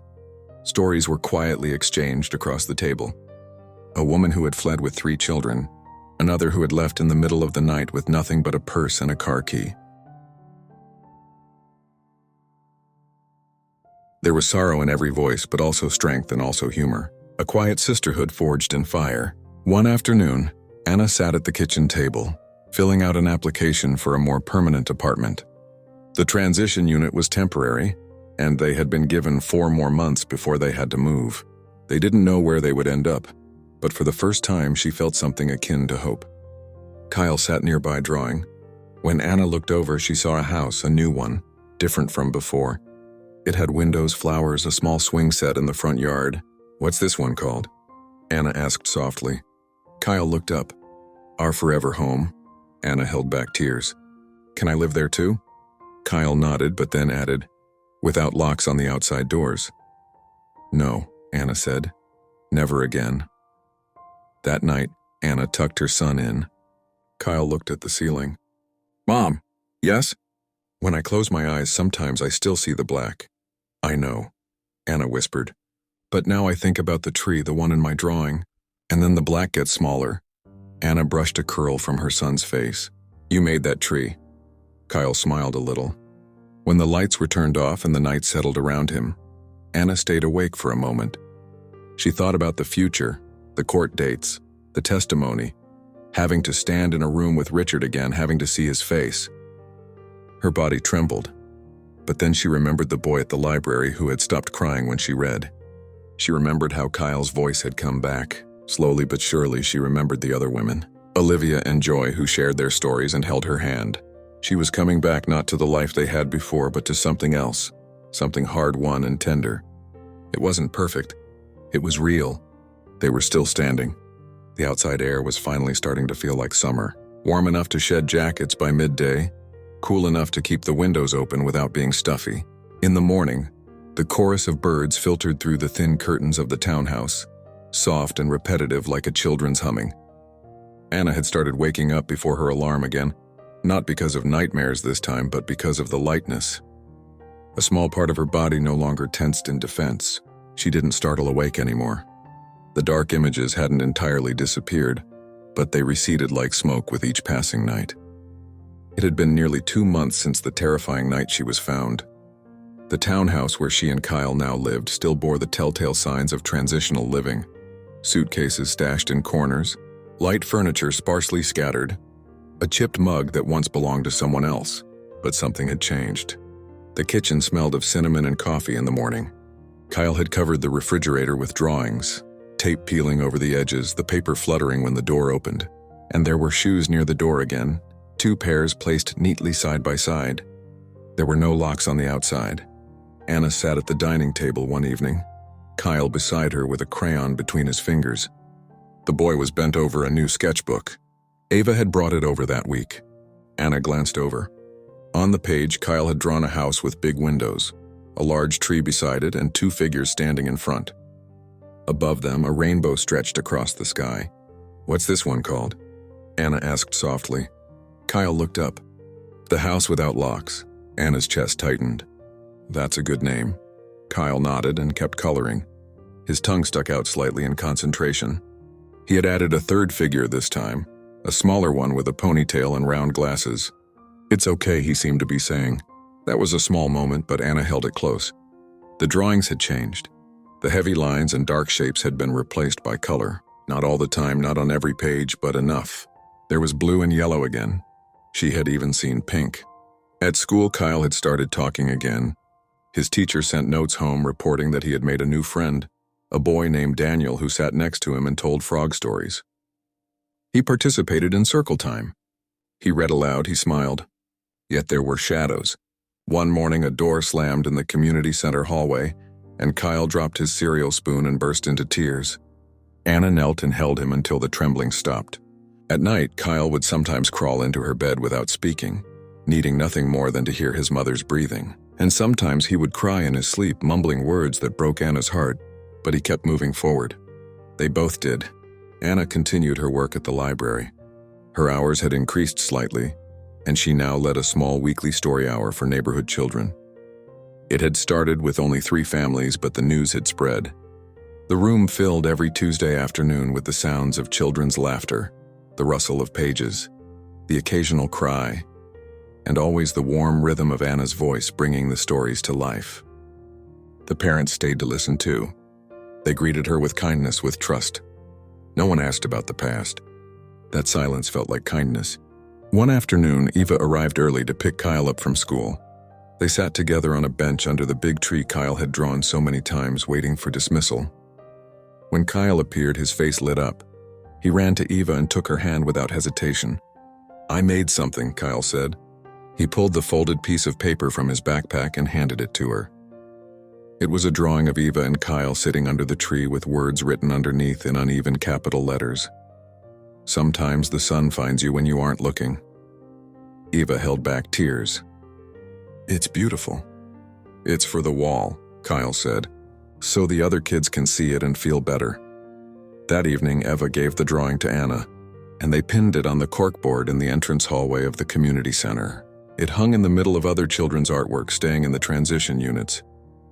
S1: Stories were quietly exchanged across the table. A woman who had fled with 3 children, another who had left in the middle of the night with nothing but a purse and a car key. There was sorrow in every voice, but also strength and also humor. A quiet sisterhood forged in fire. One afternoon, Anna sat at the kitchen table, filling out an application for a more permanent apartment. The transition unit was temporary, and they had been given 4 more months before they had to move. They didn't know where they would end up, but for the first time she felt something akin to hope. Kyle sat nearby drawing. When Anna looked over, she saw a house, a new one, different from before. It had windows, flowers, a small swing set in the front yard. "What's this one called?" Anna asked softly. Kyle looked up. "Our forever home." Anna held back tears. "Can I live there too?" Kyle nodded, but then added, "Without locks on the outside doors." "No," Anna said. "Never again." That night, Anna tucked her son in. Kyle looked at the ceiling. "Mom." "Yes?" "When I close my eyes, sometimes I still see the black." "I know," Anna whispered. "But now I think about the tree, the one in my drawing, and then the black gets smaller." Anna brushed a curl from her son's face. "You made that tree." Kyle smiled a little. When the lights were turned off and the night settled around him, Anna stayed awake for a moment. She thought about the future, the court dates, the testimony, having to stand in a room with Richard again, having to see his face. Her body trembled, but then she remembered the boy at the library who had stopped crying when she read. She remembered how Kyle's voice had come back. Slowly but surely she remembered the other women, Olivia and Joy, who shared their stories and held her hand. She was coming back not to the life they had before, but to something else, something hard-won and tender. It wasn't perfect. It was real. They were still standing. The outside air was finally starting to feel like summer, warm enough to shed jackets by midday, cool enough to keep the windows open without being stuffy. In the morning, the chorus of birds filtered through the thin curtains of the townhouse, soft and repetitive like a children's humming. Anna had started waking up before her alarm again, not because of nightmares this time, but because of the lightness. A small part of her body no longer tensed in defense. She didn't startle awake anymore. The dark images hadn't entirely disappeared, but they receded like smoke with each passing night. It had been nearly 2 months since the terrifying night she was found. The townhouse where she and Kyle now lived still bore the telltale signs of transitional living. Suitcases stashed in corners, light furniture sparsely scattered, a chipped mug that once belonged to someone else, but something had changed. The kitchen smelled of cinnamon and coffee in the morning. Kyle had covered the refrigerator with drawings, tape peeling over the edges, the paper fluttering when the door opened. And there were shoes near the door again, 2 pairs placed neatly side by side. There were no locks on the outside. Anna sat at the dining table one evening, Kyle beside her with a crayon between his fingers. The boy was bent over a new sketchbook. Ava had brought it over that week. Anna glanced over. On the page, Kyle had drawn a house with big windows, a large tree beside it, and 2 figures standing in front. Above them, a rainbow stretched across the sky. "What's this one called?" Anna asked softly. Kyle looked up. "The House Without Locks." Anna's chest tightened. "That's a good name." Kyle nodded and kept coloring. His tongue stuck out slightly in concentration. He had added a 3rd figure this time, a smaller one with a ponytail and round glasses. "It's okay," he seemed to be saying. That was a small moment, but Anna held it close. The drawings had changed. The heavy lines and dark shapes had been replaced by color. Not all the time, not on every page, but enough. There was blue and yellow again. She had even seen pink. At school, Kyle had started talking again. His teacher sent notes home reporting that he had made a new friend, a boy named Daniel who sat next to him and told frog stories. He participated in circle time. He read aloud, he smiled. Yet there were shadows. One morning, a door slammed in the community center hallway, and Kyle dropped his cereal spoon and burst into tears. Anna knelt and held him until the trembling stopped. At night, Kyle would sometimes crawl into her bed without speaking, needing nothing more than to hear his mother's breathing. And sometimes he would cry in his sleep, mumbling words that broke Anna's heart, but he kept moving forward. They both did. Anna continued her work at the library. Her hours had increased slightly, and she now led a small weekly story hour for neighborhood children. It had started with only 3 families, but the news had spread. The room filled every Tuesday afternoon with the sounds of children's laughter, the rustle of pages, the occasional cry, and always the warm rhythm of Anna's voice bringing the stories to life. The parents stayed to listen too. They greeted her with kindness, with trust. No one asked about the past. That silence felt like kindness. One afternoon, Eva arrived early to pick Kyle up from school. They sat together on a bench under the big tree Kyle had drawn so many times, waiting for dismissal. When Kyle appeared, his face lit up. He ran to Eva and took her hand without hesitation. "I made something," Kyle said. He pulled the folded piece of paper from his backpack and handed it to her. It was a drawing of Eva and Kyle sitting under the tree with words written underneath in uneven capital letters. "Sometimes the sun finds you when you aren't looking." Eva held back tears. "It's beautiful." "It's for the wall," Kyle said, "so the other kids can see it and feel better." That evening, Eva gave the drawing to Anna, and they pinned it on the corkboard in the entrance hallway of the community center. It hung in the middle of other children's artwork staying in the transition units,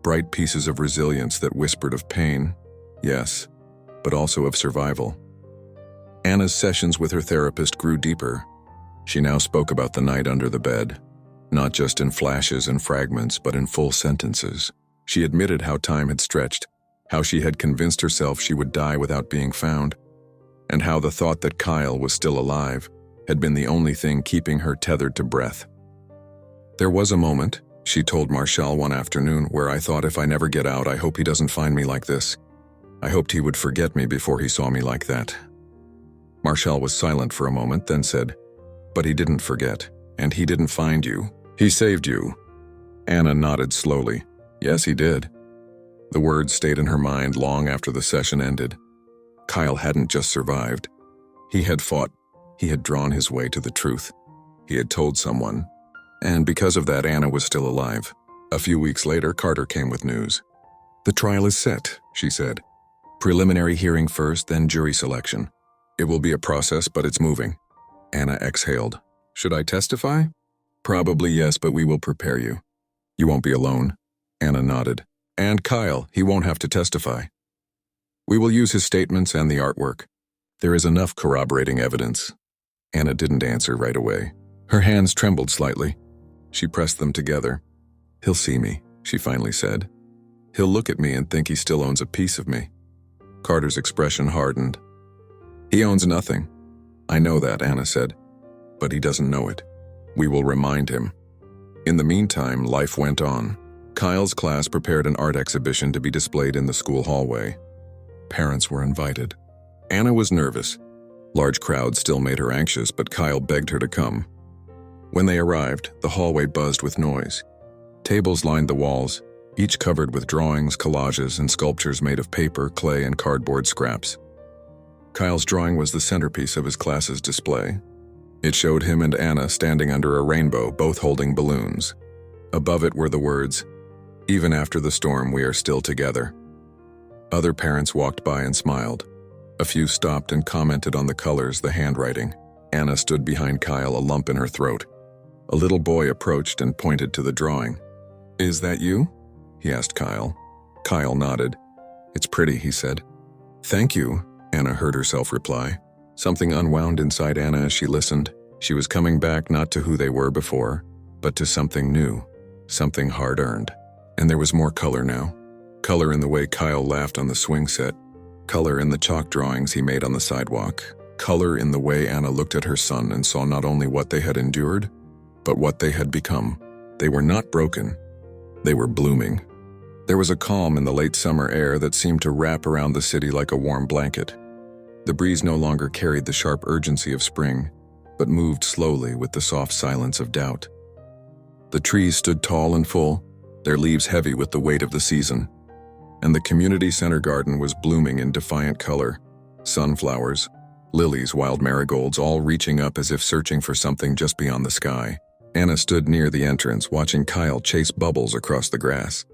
S1: bright pieces of resilience that whispered of pain, yes, but also of survival. Anna's sessions with her therapist grew deeper. She now spoke about the night under the bed, not just in flashes and fragments, but in full sentences. She admitted how time had stretched, how she had convinced herself she would die without being found, and how the thought that Kyle was still alive had been the only thing keeping her tethered to breath. "There was a moment," she told Marshall one afternoon, "where I thought if I never get out, I hope he doesn't find me like this. I hoped he would forget me before he saw me like that." Marshall was silent for a moment, then said, "But he didn't forget, and he didn't find you. He saved you." Anna nodded slowly. "Yes, he did." The words stayed in her mind long after the session ended. Kyle hadn't just survived. He had fought. He had drawn his way to the truth. He had told someone. And because of that, Anna was still alive. A few weeks later, Carter came with news. "The trial is set," she said. "Preliminary hearing first, then jury selection. It will be a process, but it's moving." Anna exhaled. "Should I testify?" "Probably yes, but we will prepare you." "You won't be alone." Anna nodded. "And Kyle, he won't have to testify. We will use his statements and the artwork. There is enough corroborating evidence." Anna didn't answer right away. Her hands trembled slightly. She pressed them together. "He'll see me," she finally said. "He'll look at me and think he still owns a piece of me." Carter's expression hardened. "He owns nothing." "I know that," Anna said. "But he doesn't know it. We will remind him." In the meantime, life went on. Kyle's class prepared an art exhibition to be displayed in the school hallway. Parents were invited. Anna was nervous. Large crowds still made her anxious, but Kyle begged her to come. When they arrived, the hallway buzzed with noise. Tables lined the walls, each covered with drawings, collages, and sculptures made of paper, clay, and cardboard scraps. Kyle's drawing was the centerpiece of his class's display. It showed him and Anna standing under a rainbow, both holding balloons. Above it were the words, "Even after the storm, we are still together." Other parents walked by and smiled. A few stopped and commented on the colors, the handwriting. Anna stood behind Kyle, a lump in her throat. A little boy approached and pointed to the drawing. "Is that you?" he asked Kyle. Kyle nodded. "It's pretty," he said. "Thank you," Anna heard herself reply. Something unwound inside Anna as she listened. She was coming back not to who they were before, but to something new, something hard-earned. And there was more color now. Color in the way Kyle laughed on the swing set. Color in the chalk drawings he made on the sidewalk. Color in the way Anna looked at her son and saw not only what they had endured, but what they had become. They were not broken. They were blooming. There was a calm in the late summer air that seemed to wrap around the city like a warm blanket. The breeze no longer carried the sharp urgency of spring, but moved slowly with the soft silence of doubt. The trees stood tall and full, their leaves heavy with the weight of the season. And the community center garden was blooming in defiant color. Sunflowers, lilies, wild marigolds, all reaching up as if searching for something just beyond the sky. Anna stood near the entrance, watching Kyle chase bubbles across the grass.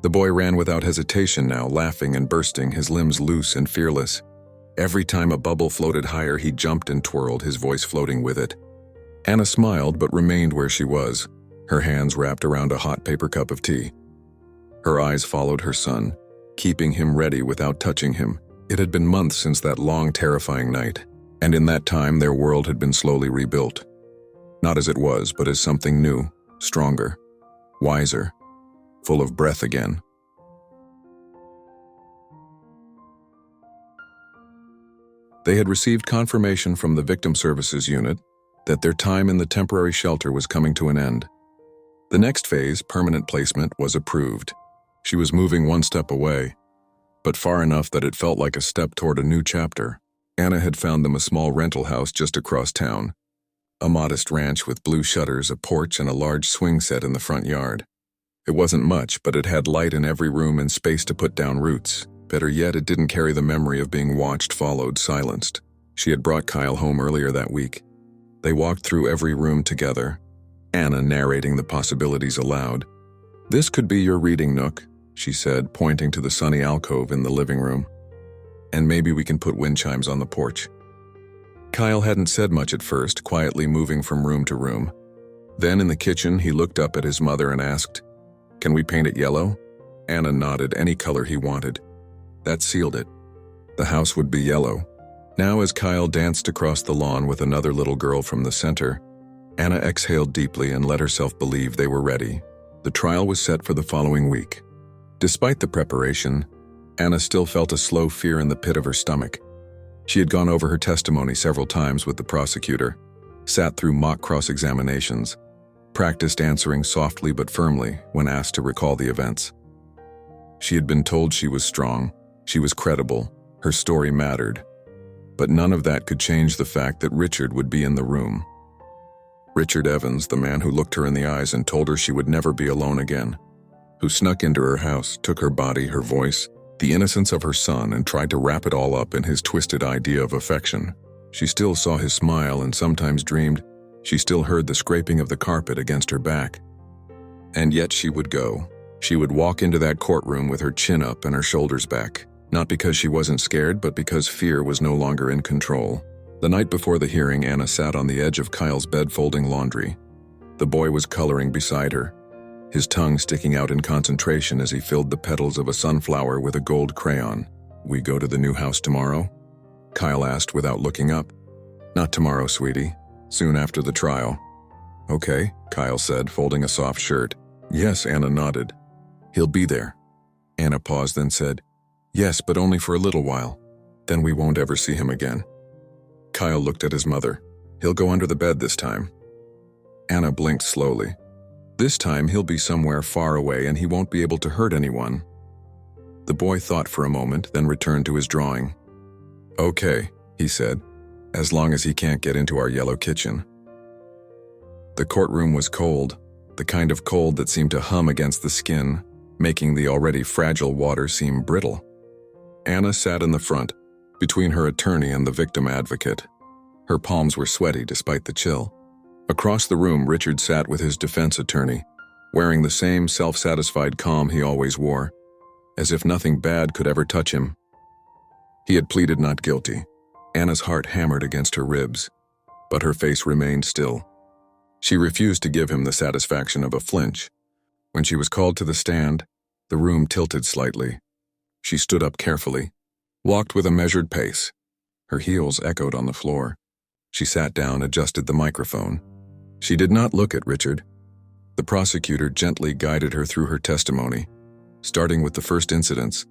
S1: The boy ran without hesitation now, laughing and bursting, his limbs loose and fearless. Every time a bubble floated higher, he jumped and twirled, his voice floating with it. Anna smiled but remained where she was, her hands wrapped around a hot paper cup of tea. Her eyes followed her son, keeping him ready without touching him. It had been months since that long, terrifying night, and in that time their world had been slowly rebuilt. Not as it was, but as something new, stronger, wiser, full of breath again. They had received confirmation from the Victim Services Unit that their time in the temporary shelter was coming to an end. The next phase, permanent placement, was approved. She was moving one step away. but far enough that it felt like a step toward a new chapter. Anna had found them a small rental house just across town. A modest ranch with blue shutters, a porch, and a large swing set in the front yard. It wasn't much, but it had light in every room and space to put down roots. Better yet, it didn't carry the memory of being watched, followed, silenced. She had brought Kyle home earlier that week. They walked through every room together, Anna narrating the possibilities aloud. "This could be your reading nook," she said, pointing to the sunny alcove in the living room. "And maybe we can put wind chimes on the porch." Kyle hadn't said much at first, quietly moving from room to room. Then in the kitchen, he looked up at his mother and asked, "Can we paint it yellow?" Anna nodded, any color he wanted. That sealed it. The house would be yellow. Now as Kyle danced across the lawn with another little girl from the center, Anna exhaled deeply and let herself believe they were ready. The trial was set for the following week. Despite the preparation, Anna still felt a slow fear in the pit of her stomach. She had gone over her testimony several times with the prosecutor, sat through mock cross-examinations, practiced answering softly but firmly when asked to recall the events. She had been told she was strong, she was credible, her story mattered. But none of that could change the fact that Richard would be in the room. Richard Evans, the man who looked her in the eyes and told her she would never be alone again, who snuck into her house, took her body, her voice, the innocence of her son, and tried to wrap it all up in his twisted idea of affection. She still saw his smile and sometimes dreamed she still heard the scraping of the carpet against her back. And yet she would go. She would walk into that courtroom with her chin up and her shoulders back, not because she wasn't scared, but because fear was no longer in control. The night before the hearing, Anna sat on the edge of Kyle's bed folding laundry. The boy was coloring beside her, his tongue sticking out in concentration as he filled the petals of a sunflower with a gold crayon. "We go to the new house tomorrow?" Kyle asked without looking up. "Not tomorrow, sweetie. Soon after the trial." "Okay," Kyle said, folding a soft shirt. "Yes," Anna nodded. "He'll be there." Anna paused, then said, "Yes, but only for a little while. Then we won't ever see him again." Kyle looked at his mother. "He'll go under the bed this time." Anna blinked slowly. "This time he'll be somewhere far away and he won't be able to hurt anyone." The boy thought for a moment, then returned to his drawing. "Okay," he said, "as long as he can't get into our yellow kitchen." The courtroom was cold, the kind of cold that seemed to hum against the skin, making the already fragile water seem brittle. Anna sat in the front, between her attorney and the victim advocate. Her palms were sweaty despite the chill. Across the room, Richard sat with his defense attorney, wearing the same self-satisfied calm he always wore, as if nothing bad could ever touch him. He had pleaded not guilty. Anna's heart hammered against her ribs, but her face remained still. She refused to give him the satisfaction of a flinch. When she was called to the stand, the room tilted slightly. She stood up carefully, walked with a measured pace. Her heels echoed on the floor. She sat down, adjusted the microphone. She did not look at Richard. The prosecutor gently guided her through her testimony, starting with the first incidents,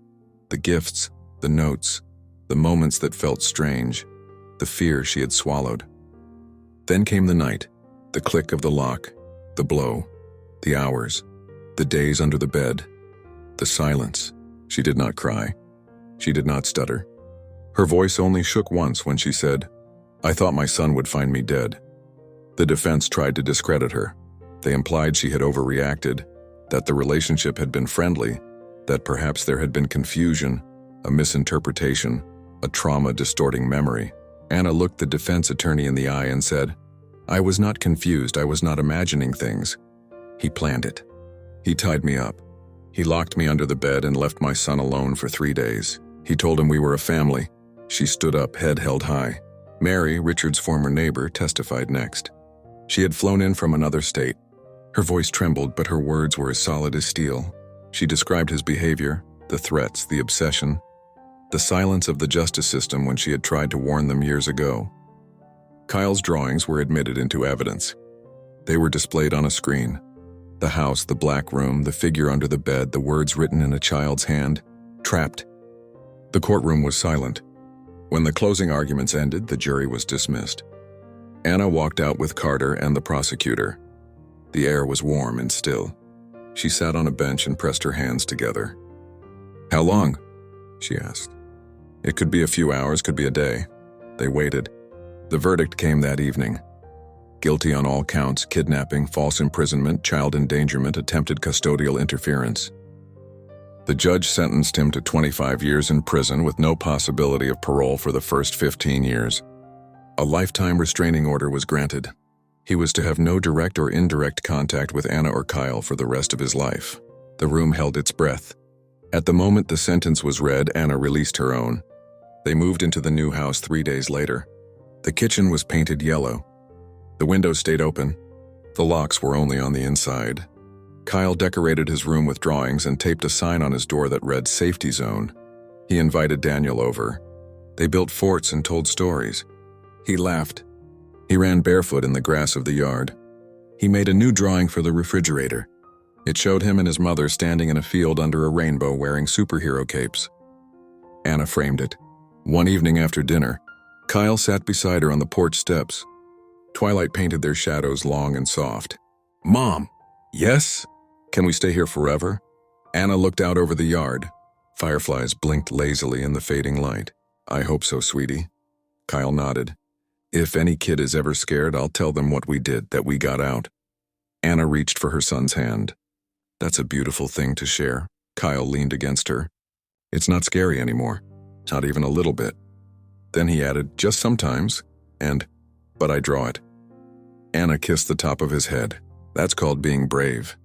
S1: the gifts, the notes, the moments that felt strange, the fear she had swallowed. Then came the night, the click of the lock, the blow, the hours, the days under the bed, the silence. She did not cry. She did not stutter. Her voice only shook once when she said, "I thought my son would find me dead." The defense tried to discredit her. They implied she had overreacted, that the relationship had been friendly, that perhaps there had been confusion, a misinterpretation, a trauma-distorting memory. Anna looked the defense attorney in the eye and said, "I was not confused, I was not imagining things. He planned it. He tied me up. He locked me under the bed and left my son alone for 3 days. He told him we were a family." She stood up, head held high. Mary, Richard's former neighbor, testified next. She had flown in from another state. Her voice trembled, but her words were as solid as steel. She described his behavior, the threats, the obsession, the silence of the justice system when she had tried to warn them years ago. Kyle's drawings were admitted into evidence. They were displayed on a screen. The house, the black room, the figure under the bed, the words written in a child's hand, trapped. The courtroom was silent. When the closing arguments ended, the jury was dismissed. Anna walked out with Carter and the prosecutor. The air was warm and still. She sat on a bench and pressed her hands together. "How long?" she asked. It could be a few hours, could be a day. They waited. The verdict came that evening. Guilty on all counts: kidnapping, false imprisonment, child endangerment, attempted custodial interference. The judge sentenced him to 25 years in prison with no possibility of parole for the first 15 years. A lifetime restraining order was granted. He was to have no direct or indirect contact with Anna or Kyle for the rest of his life. The room held its breath. At the moment the sentence was read, Anna released her own. They moved into the new house 3 days later. The kitchen was painted yellow. The windows stayed open. The locks were only on the inside. Kyle decorated his room with drawings and taped a sign on his door that read "Safety Zone." He invited Daniel over. They built forts and told stories. He laughed. He ran barefoot in the grass of the yard. He made a new drawing for the refrigerator. It showed him and his mother standing in a field under a rainbow wearing superhero capes. Anna framed it. One evening after dinner, Kyle sat beside her on the porch steps. Twilight painted their shadows long and soft. "Mom." "Yes? Can we stay here forever?" Anna looked out over the yard. Fireflies blinked lazily in the fading light. "I hope so, sweetie." Kyle nodded. "If any kid is ever scared, I'll tell them what we did, that we got out." Anna reached for her son's hand. "That's a beautiful thing to share." Kyle leaned against her. "It's not scary anymore. Not even a little bit." Then he added, "Just sometimes, but I draw it." Anna kissed the top of his head. "That's called being brave."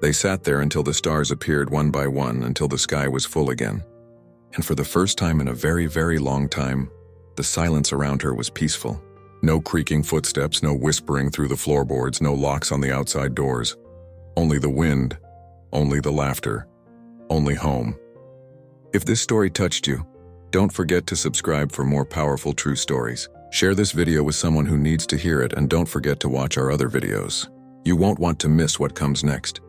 S1: They sat there until the stars appeared one by one, until the sky was full again. And for the first time in a very, very long time, the silence around her was peaceful. No creaking footsteps, no whispering through the floorboards, no locks on the outside doors. Only the wind, only the laughter, only home. If this story touched you, don't forget to subscribe for more powerful true stories. Share this video with someone who needs to hear it, and don't forget to watch our other videos. You won't want to miss what comes next.